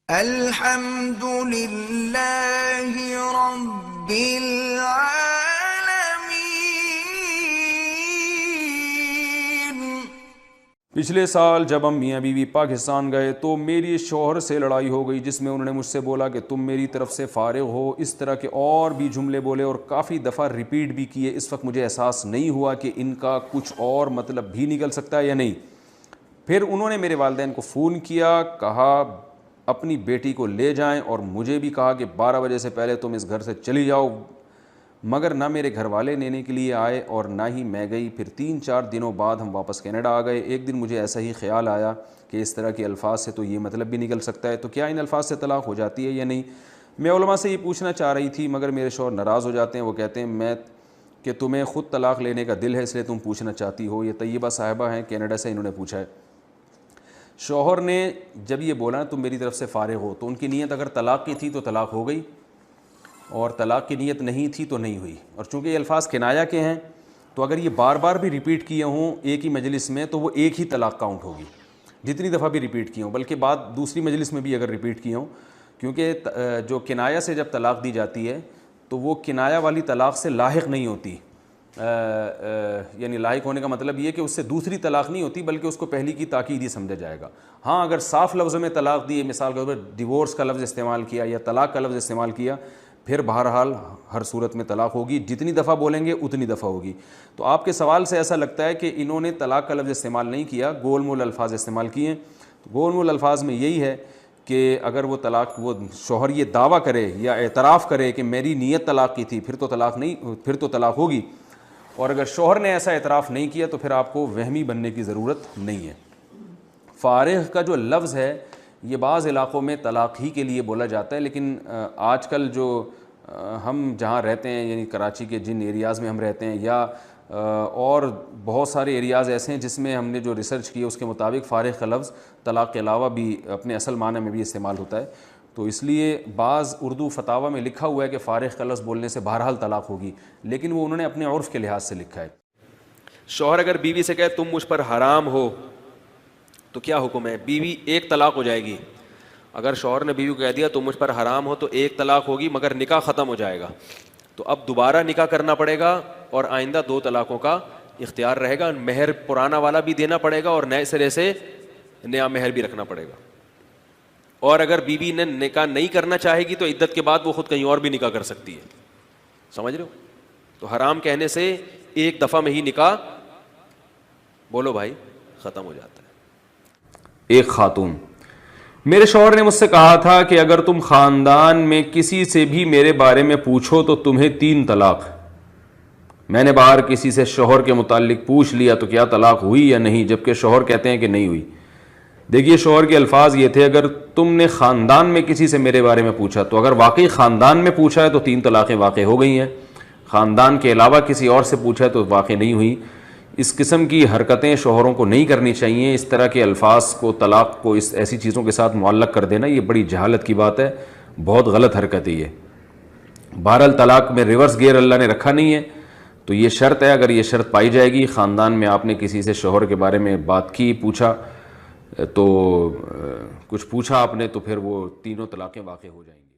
الحمد للہ رب العالمین۔ پچھلے سال جب ہم میاں بیوی پاکستان گئے تو میری شوہر سے لڑائی ہو گئی، جس میں انہوں نے مجھ سے بولا کہ تم میری طرف سے فارغ ہو، اس طرح کے اور بھی جملے بولے اور کافی دفعہ ریپیٹ بھی کیے۔ اس وقت مجھے احساس نہیں ہوا کہ ان کا کچھ اور مطلب بھی نکل سکتا ہے یا نہیں۔ پھر انہوں نے میرے والدین کو فون کیا، کہا اپنی بیٹی کو لے جائیں، اور مجھے بھی کہا کہ 12 بجے سے پہلے تم اس گھر سے چلی جاؤ، مگر نہ میرے گھر والے لینے کے لیے آئے اور نہ ہی میں گئی۔ پھر 3-4 دنوں بعد ہم واپس کینیڈا آ گئے۔ ایک دن مجھے ایسا ہی خیال آیا کہ اس طرح کے الفاظ سے تو یہ مطلب بھی نکل سکتا ہے، تو کیا ان الفاظ سے طلاق ہو جاتی ہے یا نہیں؟ میں علماء سے یہ پوچھنا چاہ رہی تھی، مگر میرے شوہر ناراض ہو جاتے ہیں۔ وہ کہتے ہیں میں کہ تمہیں خود طلاق لینے کا دل ہے اس لیے تم پوچھنا چاہتی ہو۔ یہ طیبہ صاحبہ ہیں، کینیڈا سے، انہوں نے پوچھا ہے۔ شوہر نے جب یہ بولا تم میری طرف سے فارغ ہو، تو ان کی نیت اگر طلاق کی تھی تو طلاق ہو گئی، اور طلاق کی نیت نہیں تھی تو نہیں ہوئی۔ اور چونکہ یہ الفاظ کنایا کے ہیں تو اگر یہ بار بار بھی ریپیٹ کیے ہوں ایک ہی مجلس میں تو وہ ایک ہی طلاق کاؤنٹ ہوگی، جتنی دفعہ بھی ریپیٹ کیے ہوں، بلکہ بعد دوسری مجلس میں بھی اگر ریپیٹ کیے ہوں، کیونکہ جو کنایا سے جب طلاق دی جاتی ہے تو وہ کنایا والی طلاق سے لاحق نہیں ہوتی۔ یعنی لاحق ہونے کا مطلب یہ کہ اس سے دوسری طلاق نہیں ہوتی، بلکہ اس کو پہلی کی تاکید ہی سمجھا جائے گا۔ ہاں اگر صاف لفظوں میں طلاق دی، مثال کے طور پر ڈیورس کا لفظ استعمال کیا یا طلاق کا لفظ استعمال کیا، پھر بہرحال ہر صورت میں طلاق ہوگی، جتنی دفعہ بولیں گے اتنی دفعہ ہوگی۔ تو آپ کے سوال سے ایسا لگتا ہے کہ انہوں نے طلاق کا لفظ استعمال نہیں کیا، گول مول الفاظ استعمال کیے ہیں۔ گول مول الفاظ میں یہی ہے کہ اگر وہ شوہر یہ دعویٰ کرے یا اعتراف کرے کہ میری نیت طلاق کی تھی، پھر تو طلاق ہوگی، اور اگر شوہر نے ایسا اعتراف نہیں کیا تو پھر آپ کو وہمی بننے کی ضرورت نہیں ہے۔ فارغ کا جو لفظ ہے یہ بعض علاقوں میں طلاق ہی کے لیے بولا جاتا ہے، لیکن آج کل جو ہم جہاں رہتے ہیں، یعنی کراچی کے جن ایریاز میں ہم رہتے ہیں، یا اور بہت سارے ایریاز ایسے ہیں جس میں ہم نے جو ریسرچ کی ہے اس کے مطابق فارغ کا لفظ طلاق کے علاوہ بھی اپنے اصل معنی میں بھی استعمال ہوتا ہے۔ تو اس لیے بعض اردو فتاویٰ میں لکھا ہوا ہے کہ فارغ کا لفظ بولنے سے بہرحال طلاق ہوگی، لیکن وہ انہوں نے اپنے عرف کے لحاظ سے لکھا ہے۔ شوہر اگر بیوی سے کہے تم مجھ پر حرام ہو تو کیا حکم ہے؟ بیوی ایک طلاق ہو جائے گی۔ اگر شوہر نے بیوی کو کہہ دیا تم مجھ پر حرام ہو تو ایک طلاق ہوگی، مگر نکاح ختم ہو جائے گا۔ تو اب دوبارہ نکاح کرنا پڑے گا اور آئندہ 2 طلاقوں کا اختیار رہے گا۔ مہر پرانا والا بھی دینا پڑے گا اور نئے سرے سے نیا مہر بھی رکھنا پڑے گا۔ اور اگر بیوی نے نکاح نہیں کرنا چاہے گی تو عدت کے بعد وہ خود کہیں اور بھی نکاح کر سکتی ہے۔ سمجھ رہے ہو؟ تو حرام کہنے سے ایک دفعہ میں ہی نکاح بولو بھائی ختم ہو جاتا ہے۔ ایک خاتون: میرے شوہر نے مجھ سے کہا تھا کہ اگر تم خاندان میں کسی سے بھی میرے بارے میں پوچھو تو تمہیں 3 طلاق۔ میں نے باہر کسی سے شوہر کے متعلق پوچھ لیا تو کیا طلاق ہوئی یا نہیں، جبکہ شوہر کہتے ہیں کہ نہیں ہوئی۔ دیکھیے شوہر کے الفاظ یہ تھے اگر تم نے خاندان میں کسی سے میرے بارے میں پوچھا، تو اگر واقعی خاندان میں پوچھا ہے تو 3 طلاقیں واقع ہو گئی ہیں۔ خاندان کے علاوہ کسی اور سے پوچھا ہے تو واقع نہیں ہوئی۔ اس قسم کی حرکتیں شوہروں کو نہیں کرنی چاہیے۔ اس طرح کے الفاظ کو، طلاق کو ایسی چیزوں کے ساتھ معلق کر دینا یہ بڑی جہالت کی بات ہے، بہت غلط حرکت ہے یہ۔ بہرحال طلاق میں ریورس گیئر اللہ نے رکھا نہیں ہے، تو یہ شرط ہے، اگر یہ شرط پائی جائے گی، خاندان میں آپ نے کسی سے شوہر کے بارے میں بات کی، پوچھا تو کچھ پوچھا آپ نے، تو پھر وہ 3 طلاقیں واقع ہو جائیں گی۔